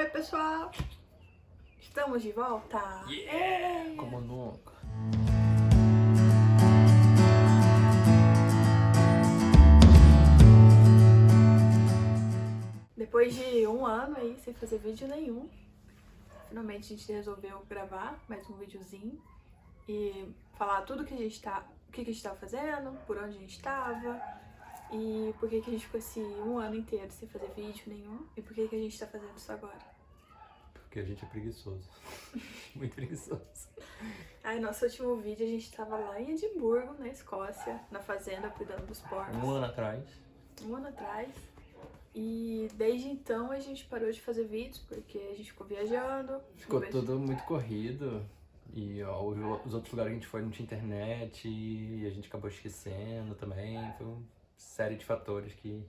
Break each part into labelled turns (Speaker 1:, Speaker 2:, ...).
Speaker 1: Oi, pessoal! Estamos de volta?
Speaker 2: Yeah! Como nunca.
Speaker 1: Depois de um ano aí sem fazer vídeo nenhum, finalmente a gente resolveu gravar mais um videozinho e falar tudo que a gente tá, o que a gente tava fazendo, por onde a gente tava e por que a gente ficou esse um ano inteiro sem fazer vídeo nenhum e por que a gente tá fazendo isso agora.
Speaker 2: Porque a gente é preguiçoso. Muito preguiçoso.
Speaker 1: Aí, nosso último vídeo a gente tava lá em Edimburgo, na Escócia, na fazenda, cuidando dos porcos.
Speaker 2: Um ano atrás.
Speaker 1: Um ano atrás. E desde então a gente parou de fazer vídeos porque a gente ficou viajando.
Speaker 2: Ficou tudo muito corrido. E ó, os outros lugares que a gente foi não tinha internet e a gente acabou esquecendo também. Foi uma série de fatores que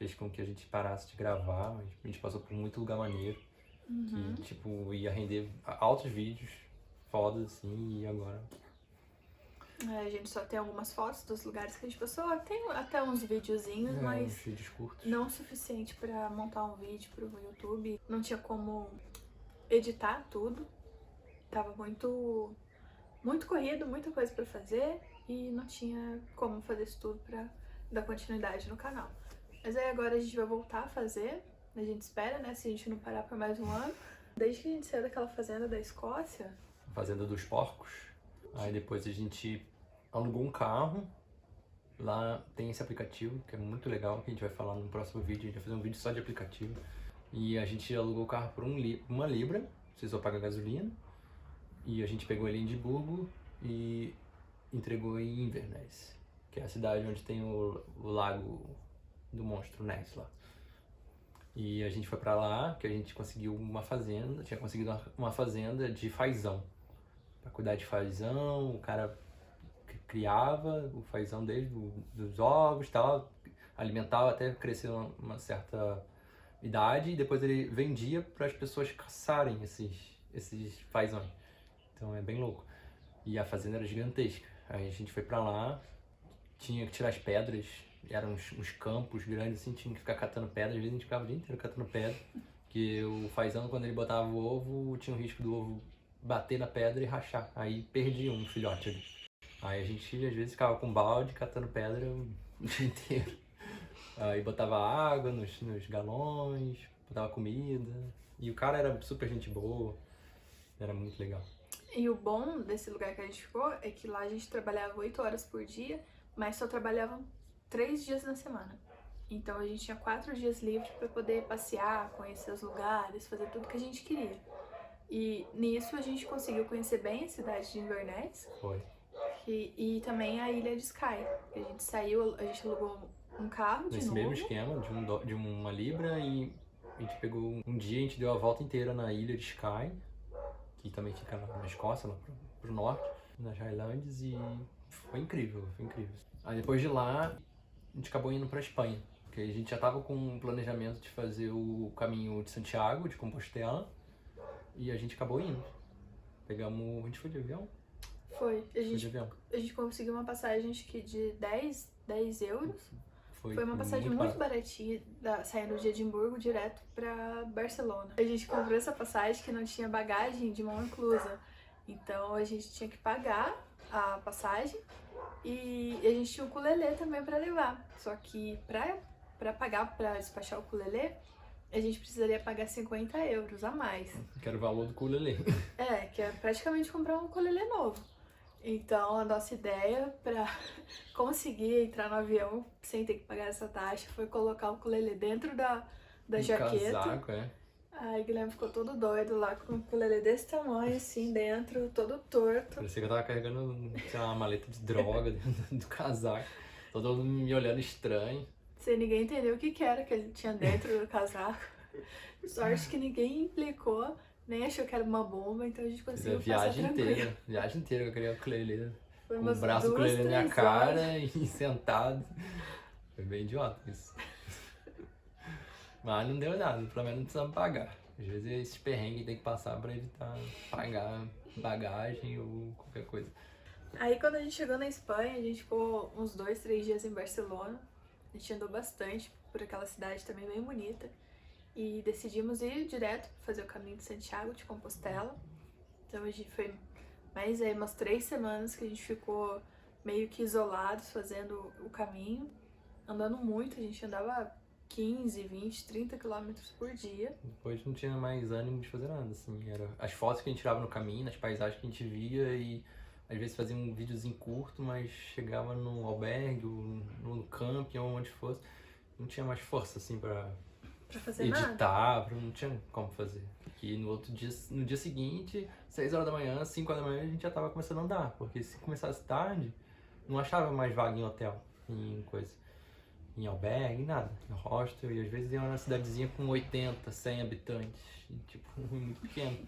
Speaker 2: fez com que a gente parasse de gravar. Mas a gente passou por muito lugar maneiro. Que, tipo, ia render altos vídeos fodas, assim, e agora...
Speaker 1: A gente só tem algumas fotos dos lugares que a gente passou. Tem até uns videozinhos, mas
Speaker 2: uns vídeos curtos.
Speaker 1: não o suficiente pra montar um vídeo pro YouTube. Não tinha como editar tudo. Tava muito corrido, muita coisa pra fazer. E não tinha como fazer isso tudo pra dar continuidade no canal. Mas aí agora a gente vai voltar a fazer. A gente espera, né? Se a gente não parar por mais um ano. Desde que a gente saiu daquela fazenda da Escócia.
Speaker 2: Fazenda dos Porcos. Aí depois a gente alugou um carro. Lá tem esse aplicativo, que é muito legal, que a gente vai falar no próximo vídeo. A gente vai fazer um vídeo só de aplicativo. E a gente alugou o carro por uma libra. Você só paga gasolina. E a gente pegou ele em Edimburgo e entregou em Inverness, que é a cidade onde tem o lago do monstro Ness lá. E a gente foi pra lá, que a gente conseguiu uma fazenda, tinha conseguido uma fazenda de fazão. Pra cuidar de fazão, o cara criava o fazão desde dos ovos e tal, alimentava até crescer uma certa idade e depois ele vendia para as pessoas caçarem esses fazões. Então é bem louco. E a fazenda era gigantesca. Aí a gente foi pra lá, tinha que tirar as pedras, eram uns campos grandes assim, tinha que ficar catando pedra, às vezes a gente ficava o dia inteiro catando pedra, porque o fazão, quando ele botava o ovo, tinha o risco do ovo bater na pedra e rachar, aí perdia um filhote ali. Aí a gente às vezes ficava com balde catando pedra o dia inteiro. Aí botava água nos galões, botava comida, e o cara era super gente boa, era muito legal.
Speaker 1: E o bom desse lugar que a gente ficou é que lá a gente trabalhava 8 horas por dia, mas só trabalhava 3 dias na semana. Então a gente tinha 4 dias livres para poder passear, conhecer os lugares, fazer tudo que a gente queria. E nisso a gente conseguiu conhecer bem a cidade de Inverness.
Speaker 2: Foi.
Speaker 1: E também a ilha de Skye. A gente saiu, a gente alugou um carro de
Speaker 2: Nesse
Speaker 1: novo.
Speaker 2: mesmo esquema, de uma libra, e a gente pegou um dia, a gente deu a volta inteira na ilha de Skye, que também fica na Escócia, lá pro norte, nas Highlands, e foi incrível, foi incrível. Aí depois de lá, a gente acabou indo pra Espanha, porque a gente já tava com um planejamento de fazer o caminho de Santiago, de Compostela, e a gente acabou indo. Pegamos, a gente foi de avião?
Speaker 1: Foi.
Speaker 2: Foi de avião.
Speaker 1: A gente conseguiu uma passagem, acho que de 10 euros.
Speaker 2: Foi
Speaker 1: uma passagem muito baratinha, saindo de Edimburgo direto pra Barcelona. A gente comprou essa passagem que não tinha bagagem de mão inclusa. Então a gente tinha que pagar a passagem e a gente tinha o ukulele também pra levar. Só que pra pagar, pra despachar o ukulele, a gente precisaria pagar 50 euros a mais.
Speaker 2: Que era o valor do ukulele.
Speaker 1: É, que é praticamente comprar um ukulele novo. Então, a nossa ideia para conseguir entrar no avião sem ter que pagar essa taxa foi colocar o ukulele dentro da jaqueta.
Speaker 2: Casaco, é.
Speaker 1: Aí o Guilherme ficou todo doido lá com o ukulele desse tamanho, assim, dentro, todo torto.
Speaker 2: Parecia que eu tava carregando, sei lá, uma maleta de droga dentro do casaco. Todo mundo me olhando estranho.
Speaker 1: Sem ninguém entender o que era que ele tinha dentro do casaco. Sorte que ninguém implicou. Nem achou que era uma bomba, então a gente conseguiu passar tranquilo.
Speaker 2: Viagem inteira que eu queria o ukulele,
Speaker 1: Foi
Speaker 2: com
Speaker 1: umas
Speaker 2: o braço do
Speaker 1: 2,
Speaker 2: ukulele na minha
Speaker 1: 3
Speaker 2: cara
Speaker 1: horas.
Speaker 2: e sentado. Foi bem idiota isso. Mas não deu nada, pelo menos não precisamos pagar. Às vezes esses perrengues tem que passar pra evitar pagar bagagem ou qualquer coisa.
Speaker 1: Aí quando a gente chegou na Espanha, a gente ficou uns 2, 3 dias em Barcelona. A gente andou bastante por aquela cidade também bem bonita. e decidimos ir direto fazer o caminho de Santiago de Compostela. Então a gente foi mais aí umas 3 semanas que a gente ficou meio que isolados fazendo o caminho, andando muito, a gente andava 15, 20, 30 quilômetros por dia.
Speaker 2: Depois não tinha mais ânimo de fazer nada, assim, era as fotos que a gente tirava no caminho, as paisagens que a gente via e às vezes fazia um videozinho curto, mas chegava no albergue, ou no camping, ou onde fosse, não tinha mais força, assim, pra
Speaker 1: Fazer nada.
Speaker 2: editar, não tinha como fazer. Porque no dia seguinte, 6 horas da manhã, 5 horas da manhã, a gente já tava começando a andar, porque se começasse tarde, não achava mais vaga em hotel, em coisa, em albergue, nada, em hostel, e às vezes ia uma cidadezinha com 80, 100 habitantes, e, tipo, muito pequeno.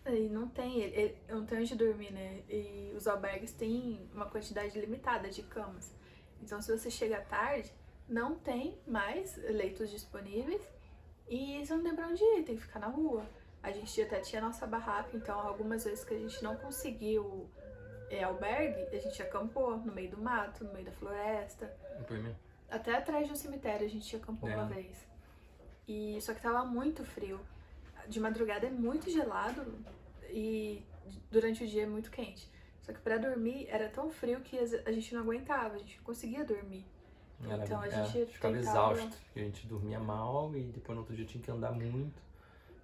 Speaker 1: E não tem, não tem onde dormir, né? E os albergues têm uma quantidade limitada de camas. Então, se você chega tarde, não tem mais leitos disponíveis e você não tem pra onde ir, tem que ficar na rua. A gente até tinha nossa barraca, então algumas vezes que a gente não conseguiu albergue, a gente acampou no meio do mato, no meio da floresta. Até atrás de um cemitério a gente acampou uma vez. E só que tava muito frio. De madrugada é muito gelado e durante o dia é muito quente. Só que pra dormir era tão frio que a gente não aguentava, a gente não conseguia dormir. Então a gente
Speaker 2: ficava exausto, a gente dormia mal e depois no outro dia tinha que andar muito.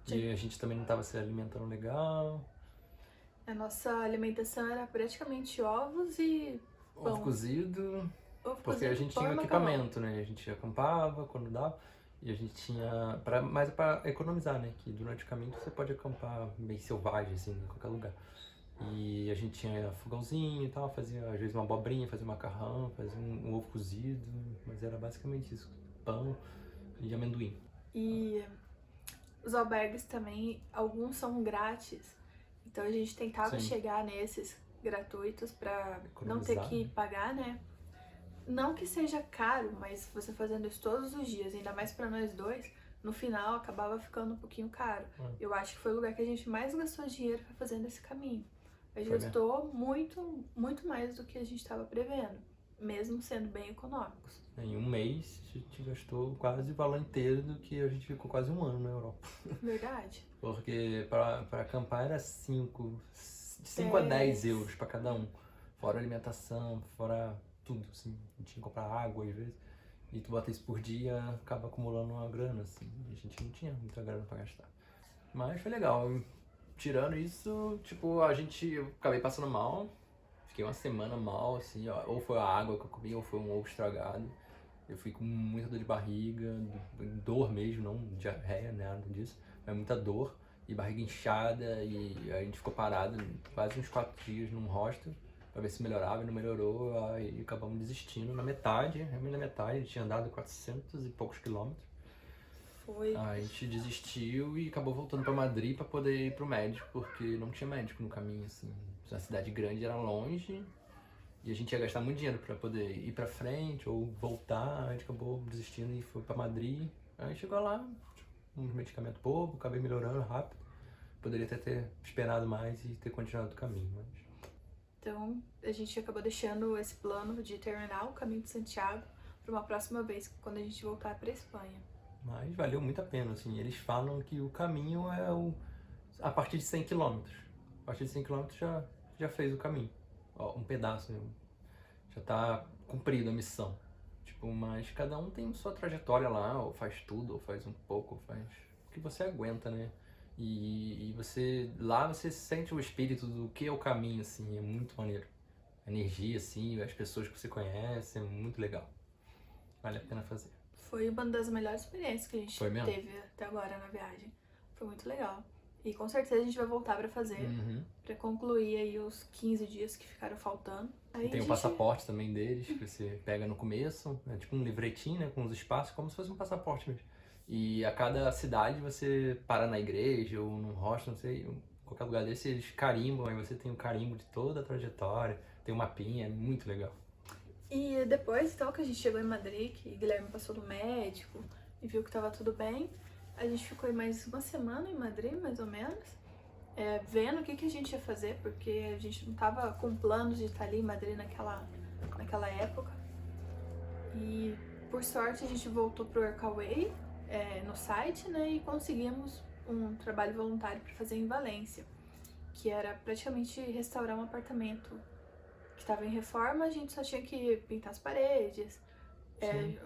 Speaker 2: E a gente também não estava se alimentando legal.
Speaker 1: A nossa alimentação era praticamente ovos e pão.
Speaker 2: Ovo cozido, porque a gente tinha equipamento, né? A gente acampava quando dava. E a gente tinha, mais para economizar, né? Que durante o caminho você pode acampar meio selvagem, assim, em qualquer lugar. E a gente tinha fogãozinho e tal, fazia às vezes uma abobrinha, fazia um macarrão, fazia um ovo cozido, mas era basicamente isso, pão e amendoim.
Speaker 1: E os albergues também, alguns são grátis, então a gente tentava chegar nesses gratuitos pra não ter que pagar, né? Não que seja caro, mas você fazendo isso todos os dias, ainda mais pra nós dois, no final acabava ficando um pouquinho caro. Eu acho que foi o lugar que a gente mais gastou dinheiro fazendo esse caminho. A gente gastou muito, muito mais do que a gente estava prevendo, mesmo sendo bem econômicos.
Speaker 2: Em um mês a gente gastou quase o valor inteiro do que a gente ficou quase um ano na Europa.
Speaker 1: Verdade.
Speaker 2: Porque para acampar era 5 a 10 euros para cada um. Fora alimentação, fora tudo, assim. A gente tinha que comprar água às vezes. E tu bota isso por dia, acaba acumulando uma grana, assim. E a gente não tinha muita grana para gastar. Mas foi legal. Tirando isso, tipo, eu acabei passando mal. Fiquei uma semana mal, assim, ó. Ou foi a água que eu comi, ou foi um ovo estragado. Eu fui com muita dor de barriga, dor mesmo, não diarreia, nada disso. Mas muita dor e barriga inchada. E a gente ficou parado quase uns 4 dias num hostel pra ver se melhorava e não melhorou. Aí acabamos desistindo na metade, realmente na metade. A gente tinha andado 400 e poucos quilômetros.
Speaker 1: Foi.
Speaker 2: A gente desistiu e acabou voltando pra Madrid pra poder ir pro médico, porque não tinha médico no caminho, assim. A cidade grande era longe e a gente ia gastar muito dinheiro pra poder ir pra frente ou voltar. A gente acabou desistindo e foi pra Madrid. Aí chegou lá, uns medicamentos bobos, acabei melhorando rápido. Poderia ter esperado mais e ter continuado o caminho, mas...
Speaker 1: Então, a gente acabou deixando esse plano de terminar o caminho de Santiago para uma próxima vez, quando a gente voltar pra Espanha.
Speaker 2: Mas valeu muito a pena, assim. Eles falam que o caminho é a partir de 100 km. A partir de 100 km já fez o caminho. Ó, um pedaço, né? Já tá cumprida a missão. Tipo, mas cada um tem sua trajetória lá, ou faz tudo, ou faz um pouco, ou faz o que você aguenta, né? E lá você sente o espírito do que é o caminho, assim, é muito maneiro. A energia, assim, as pessoas que você conhece, é muito legal. Vale a pena fazer.
Speaker 1: Foi uma das melhores experiências que a gente teve até agora na viagem. Foi muito legal. E com certeza a gente vai voltar pra fazer, pra concluir aí os 15 dias que ficaram faltando. Aí
Speaker 2: tem o passaporte também deles, que você pega no começo, é tipo um livretinho, né, com os espaços, como se fosse um passaporte mesmo. E a cada cidade você para na igreja ou num hostel, não sei, qualquer lugar desse, eles carimbam, aí você tem o carimbo de toda a trajetória, tem um mapinha, é muito legal.
Speaker 1: E depois, então, que a gente chegou em Madrid, que o Guilherme passou no médico e viu que tava tudo bem, a gente ficou aí mais uma semana em Madrid, mais ou menos, vendo o que a gente ia fazer, porque a gente não tava com planos de estar ali em Madrid naquela época. E, por sorte, a gente voltou pro Workaway, no site, né, e conseguimos um trabalho voluntário para fazer em Valência, que era praticamente restaurar um apartamento que estava em reforma. A gente só tinha que pintar as paredes,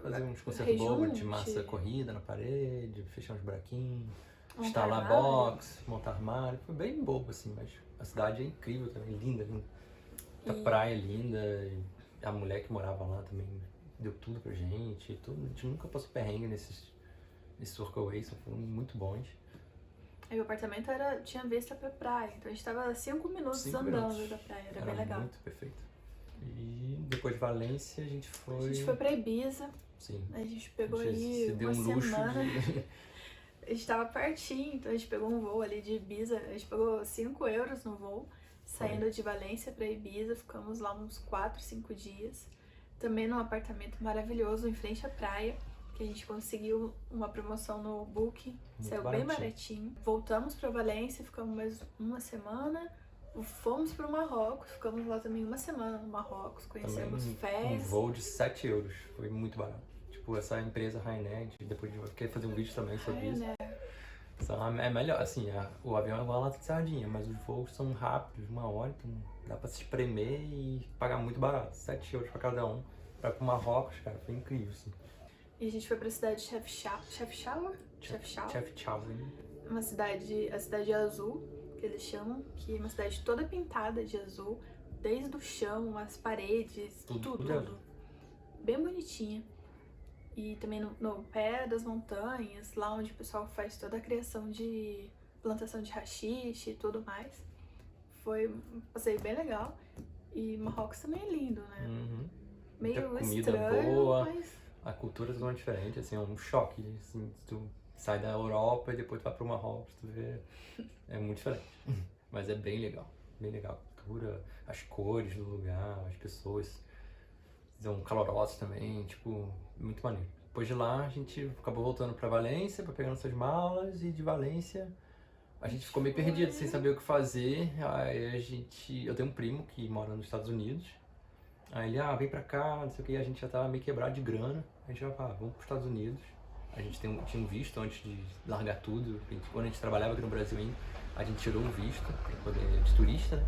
Speaker 2: fazer uns concertos bobos
Speaker 1: rejunte,
Speaker 2: de massa corrida na parede, fechar uns buraquinhos,
Speaker 1: montar
Speaker 2: instalar
Speaker 1: armário.
Speaker 2: box, montar armário. Foi bem bobo, assim, mas a cidade é incrível também, linda, linda. A praia é linda, e a mulher que morava lá também deu tudo pra gente. Tudo. A gente nunca passou perrengue nesses workaways, foram muito bons.
Speaker 1: Aí o apartamento tinha vista pra praia, então a gente tava 5 minutos
Speaker 2: 5
Speaker 1: andando
Speaker 2: minutos.
Speaker 1: da praia, era bem legal.
Speaker 2: Muito perfeito. E depois de Valência a gente foi...
Speaker 1: A gente foi pra Ibiza.
Speaker 2: Sim.
Speaker 1: A gente pegou
Speaker 2: a gente
Speaker 1: aí
Speaker 2: se deu
Speaker 1: uma
Speaker 2: um luxo
Speaker 1: semana.
Speaker 2: de...
Speaker 1: A gente tava pertinho, então a gente pegou um voo ali de Ibiza. A gente pagou 5 euros no voo, saindo de Valência pra Ibiza. Ficamos lá uns 4, 5 dias. Também num apartamento maravilhoso em frente à praia, que a gente conseguiu uma promoção no Booking, saiu bem baratinho. Voltamos pra Valência, ficamos mais uma semana. Fomos pro Marrocos, ficamos lá também uma semana no Marrocos, conhecemos Fez.
Speaker 2: Um voo de 7 euros, foi muito barato. Tipo, essa empresa Ryanair, depois eu quero fazer um vídeo também sobre isso. É melhor, assim, o avião é igual uma lata de sardinha, mas os voos são rápidos, 1 hora, então dá pra se espremer e pagar muito barato. 7 euros pra cada um. Pra ir pro Marrocos, cara, foi incrível, assim.
Speaker 1: E a gente foi pra cidade de Chefchaouen? A cidade azul, que eles chamam, que é uma cidade toda pintada de azul, desde o chão, as paredes, tudo. Bem bonitinha. E também no pé das montanhas, lá onde o pessoal faz toda a criação de plantação de haxixe e tudo mais. Foi um passeio bem legal. E Marrocos também é lindo, né? Meio
Speaker 2: comida
Speaker 1: estranho,
Speaker 2: boa,
Speaker 1: mas...
Speaker 2: a cultura é totalmente diferente, assim, é um choque, assim, tu sai da Europa e depois tu vai pro Marrocos, tu vê, é muito diferente, mas é bem legal, a cultura, as cores do lugar, as pessoas são calorosas também, tipo, muito maneiro. Depois de lá a gente acabou voltando pra Valência, pra pegar nossas malas, e de Valência a gente ficou meio perdido, sem saber o que fazer. Aí eu tenho um primo que mora nos Estados Unidos. Aí ele, vem pra cá, não sei o que, a gente já tava meio quebrado de grana. A gente vai, vamos pros Estados Unidos. A gente tinha um visto antes de largar tudo. Quando a gente trabalhava aqui no Brasil ainda, a gente tirou um visto pra poder, de turista, né?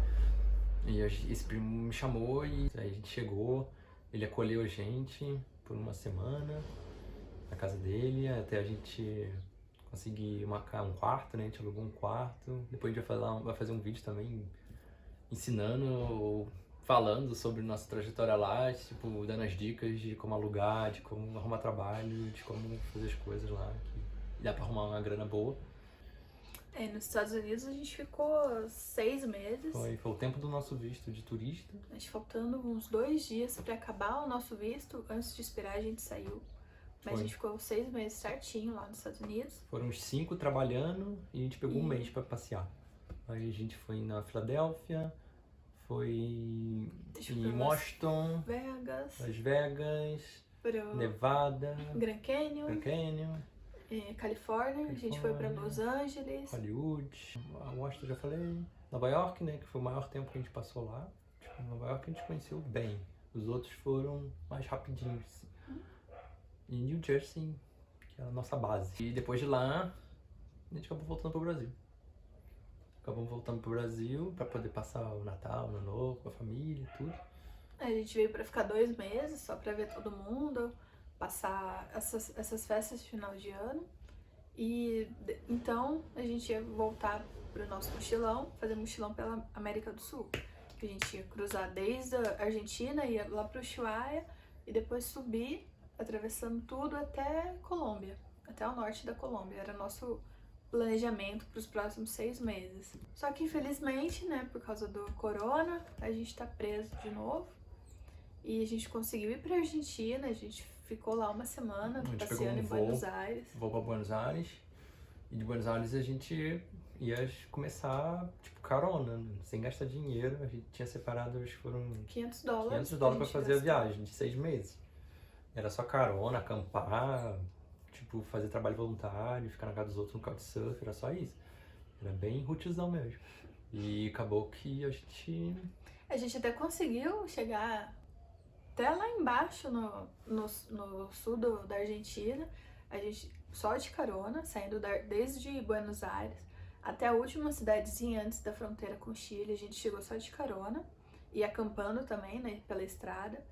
Speaker 2: E esse primo me chamou e aí a gente chegou, ele acolheu a gente por 1 semana na casa dele, até a gente conseguir marcar um quarto, né? A gente alugou um quarto. Depois a gente vai fazer um vídeo também ensinando, falando sobre nossa trajetória lá, tipo, dando as dicas de como alugar, de como arrumar trabalho, de como fazer as coisas lá, que dá pra arrumar uma grana boa.
Speaker 1: Nos Estados Unidos a gente ficou 6 meses.
Speaker 2: Foi o tempo do nosso visto de turista.
Speaker 1: A gente faltando uns 2 dias pra acabar o nosso visto, antes de esperar a gente saiu. Mas a gente ficou 6 meses certinho lá nos Estados Unidos.
Speaker 2: Foram uns 5 trabalhando e a gente pegou 1 mês pra passear. Aí a gente foi na Filadélfia, foi em Washington, Las Vegas, Nevada,
Speaker 1: Grand Canyon. Califórnia, a gente foi pra Los Angeles,
Speaker 2: Hollywood, Washington já falei, Nova York, né, que foi o maior tempo que a gente passou lá. Tipo, Nova York a gente conheceu bem, os outros foram mais rapidinhos. Assim. E New Jersey, que é a nossa base. E depois de lá, a gente acabou voltando pro Brasil. Acabamos voltando pro Brasil pra poder passar o Natal, o Ano Novo, com a família e tudo.
Speaker 1: A gente veio pra ficar 2 meses, só pra ver todo mundo, passar essas festas de final de ano. E então a gente ia voltar pro nosso mochilão, fazer mochilão pela América do Sul. Que a gente ia cruzar desde a Argentina, ia lá pro Ushuaia e depois subir, atravessando tudo até Colômbia, até o norte da Colômbia. Era nosso planejamento para os próximos 6 meses. Só que infelizmente, né, por causa do corona, a gente tá preso de novo. E a gente conseguiu ir pra Argentina, a gente ficou lá 1 semana, passeando em Buenos Aires.
Speaker 2: Vou pra Buenos Aires. E de Buenos Aires a gente ia começar, tipo, carona, sem gastar dinheiro. A gente tinha separado, acho que foram $500 pra fazer a viagem de 6 meses. Era só carona, acampar, tipo, fazer trabalho voluntário, ficar na casa dos outros no couchsurfing, era só isso. Era bem rootizão mesmo. E acabou que a gente
Speaker 1: até conseguiu chegar até lá embaixo, no sul da Argentina. A gente só de carona, saindo desde Buenos Aires até a última cidadezinha antes da fronteira com o Chile. A gente chegou só de carona e acampando também, né, pela estrada.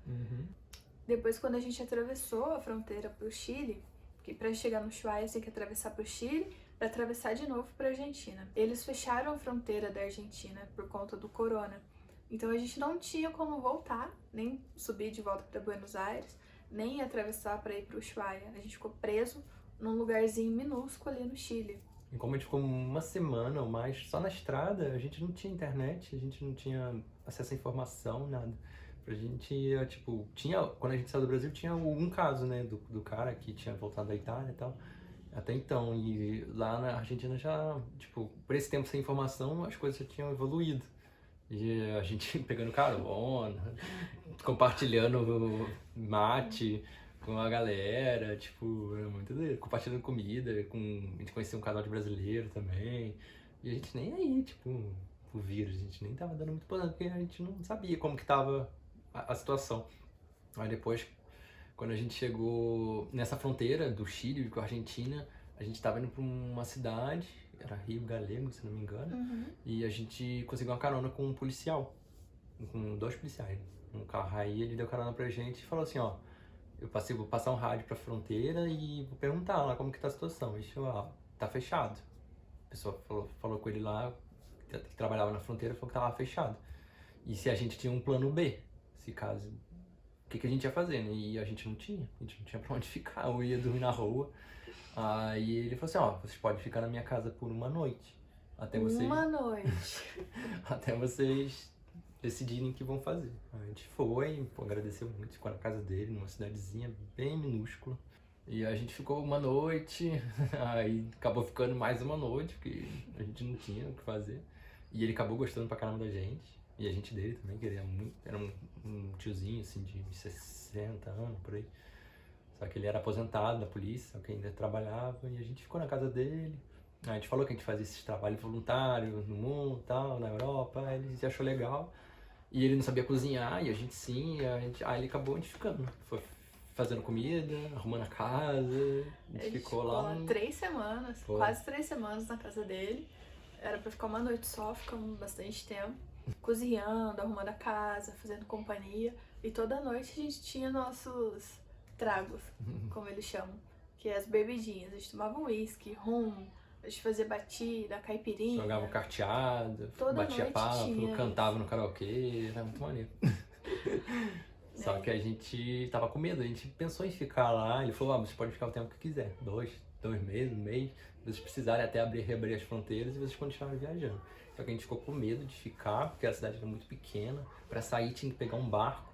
Speaker 1: Depois, quando a gente atravessou a fronteira pro Chile, que para chegar no Ushuaia tem que atravessar pro Chile, para atravessar de novo para Argentina. Eles fecharam a fronteira da Argentina por conta do corona. Então a gente não tinha como voltar, nem subir de volta para Buenos Aires, nem atravessar para ir para o Ushuaia. A gente ficou preso num lugarzinho minúsculo ali no Chile.
Speaker 2: E como a gente ficou uma semana ou mais só na estrada, a gente não tinha internet, a gente não tinha acesso à informação, nada. Pra gente, tipo, quando a gente saiu do Brasil, tinha um caso, né, do cara que tinha voltado da Itália e tal. Até então, e lá na Argentina já, tipo, por esse tempo sem informação, as coisas já tinham evoluído. E a gente pegando carona, compartilhando mate com a galera, tipo, era muito doido. Compartilhando comida, a gente conhecia um casal de brasileiro também. E a gente nem aí, tipo, o vírus, a gente nem tava dando muito importância, porque a gente não sabia como que tava a situação. Aí depois, quando a gente chegou nessa fronteira do Chile com a Argentina, a gente tava indo pra uma cidade, era Rio Galego, se não me engano, e a gente conseguiu uma carona com um policial, com 2 policiais, um carro. Aí ele deu carona pra gente e falou assim, ó, vou passar um rádio pra fronteira e vou perguntar lá como que tá a situação. Ele falou, ó, tá fechado. A pessoa falou com ele lá, que trabalhava na fronteira, falou que tava fechado. E se a gente tinha um plano B, se caso, o que a gente ia fazer, né? E a gente não tinha pra onde ficar, eu ia dormir na rua. Aí ele falou assim, ó, vocês podem ficar na minha casa por uma noite. Até vocês decidirem o que vão fazer. A gente foi, agradeceu muito, ficou na casa dele, numa cidadezinha bem minúscula. E a gente ficou uma noite, aí acabou ficando mais uma noite, porque a gente não tinha o que fazer. E ele acabou gostando pra caramba da gente. E a gente dele também, queria muito. Era um tiozinho, assim, de 60 anos, por aí. Só que ele era aposentado da polícia, só que ainda trabalhava. E a gente ficou na casa dele. Aí a gente falou que a gente fazia esses trabalhos voluntários no mundo e tal, na Europa. Aí ele achou legal. E ele não sabia cozinhar, e a gente sim. Aí ele acabou a gente ficando. Foi fazendo comida, arrumando a casa. A gente ficou lá
Speaker 1: 3 semanas, quase 3 semanas na casa dele. Era pra ficar uma noite só, ficamos bastante tempo. Cozinhando, arrumando a casa, fazendo companhia. E toda noite a gente tinha nossos tragos, como eles chamam, que é as bebidinhas. A gente tomava uísque, rum, a gente fazia batida, caipirinha.
Speaker 2: Jogava carteado, batia papo, cantava no karaokê, era muito maneiro. Só que a gente tava com medo, a gente pensou em ficar lá. Ele falou, você pode ficar o tempo que quiser, 2 meses, um mês. Se vocês precisarem até reabrir as fronteiras e vocês continuarem viajando. Só que a gente ficou com medo de ficar, porque a cidade era muito pequena. Para sair tinha que pegar um barco.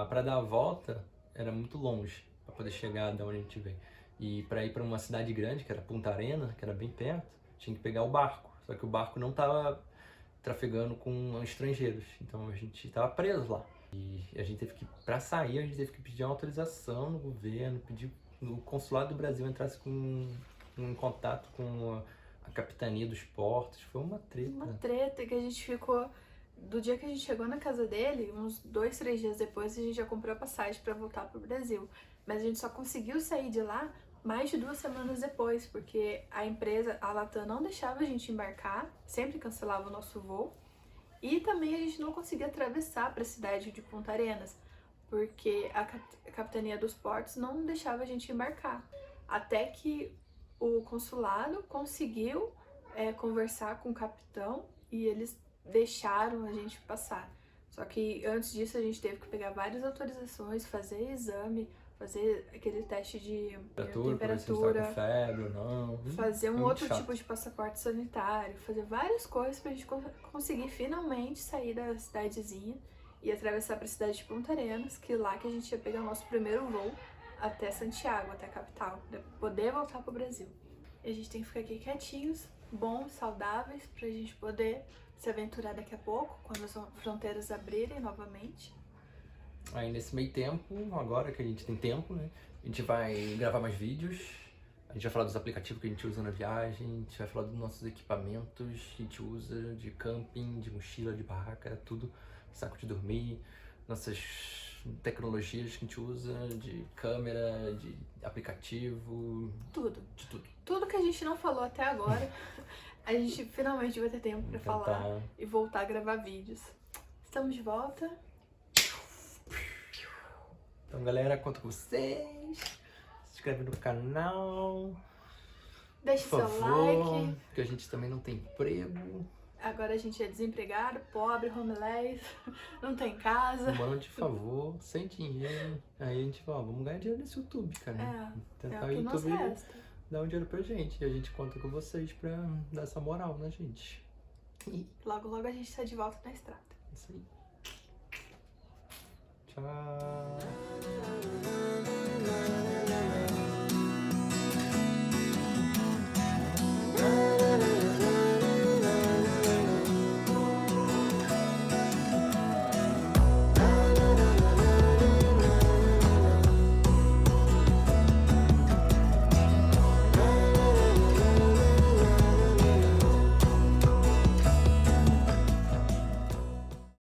Speaker 2: Para dar a volta era muito longe, para poder chegar de onde a gente veio. E para ir para uma cidade grande, que era Punta Arenas, que era bem perto, tinha que pegar o barco. Só que o barco não estava trafegando com estrangeiros, então a gente estava preso lá. E a gente teve que, para sair, a gente teve que pedir uma autorização no governo, pedir no consulado do Brasil entrasse em contato com a capitania dos portos. Foi uma treta.
Speaker 1: Uma treta que a gente ficou... Do dia que a gente chegou na casa dele, uns 2, 3 dias depois, a gente já comprou a passagem para voltar pro Brasil. Mas a gente só conseguiu sair de lá mais de 2 semanas depois, porque a empresa, a Latam, não deixava a gente embarcar, sempre cancelava o nosso voo. E também a gente não conseguia atravessar para a cidade de Punta Arenas, porque a capitania dos portos não deixava a gente embarcar. Até que o consulado conseguiu conversar com o capitão e eles deixaram a gente passar. Só que antes disso a gente teve que pegar várias autorizações, fazer exame, fazer aquele teste de temperatura,
Speaker 2: com febre ou não.
Speaker 1: fazer um outro tipo de passaporte sanitário, fazer várias coisas pra gente conseguir finalmente sair da cidadezinha e atravessar para a cidade de Punta Arenas, que lá que a gente ia pegar o nosso primeiro voo até Santiago, até a capital, pra poder voltar pro Brasil. E a gente tem que ficar aqui quietinhos, bons, saudáveis, pra gente poder se aventurar daqui a pouco, quando as fronteiras abrirem novamente.
Speaker 2: Aí nesse meio tempo, agora que a gente tem tempo, né, a gente vai gravar mais vídeos, a gente vai falar dos aplicativos que a gente usa na viagem, a gente vai falar dos nossos equipamentos que a gente usa de camping, de mochila, de barraca, tudo, saco de dormir, nossas tecnologias que a gente usa, de câmera, de aplicativo,
Speaker 1: Tudo.
Speaker 2: de tudo.
Speaker 1: Tudo que a gente não falou até agora, a gente finalmente vai ter tempo pra falar e voltar a gravar vídeos. Estamos de volta.
Speaker 2: Então, galera, conto com vocês. Se inscreve no canal.
Speaker 1: Deixe
Speaker 2: Por
Speaker 1: seu
Speaker 2: favor,
Speaker 1: like.
Speaker 2: porque a gente também não tem emprego.
Speaker 1: Agora a gente é desempregado, pobre, homeless, não tem casa.
Speaker 2: Mande favor, sem dinheiro. Aí a gente fala, vamos ganhar dinheiro nesse YouTube, cara.
Speaker 1: É
Speaker 2: Tentar
Speaker 1: o
Speaker 2: o
Speaker 1: que nos
Speaker 2: YouTube
Speaker 1: resta.
Speaker 2: dar um dinheiro pra gente. E a gente conta com vocês pra dar essa moral na gente.
Speaker 1: Logo, logo a gente tá de volta na estrada.
Speaker 2: Isso aí. Tchau.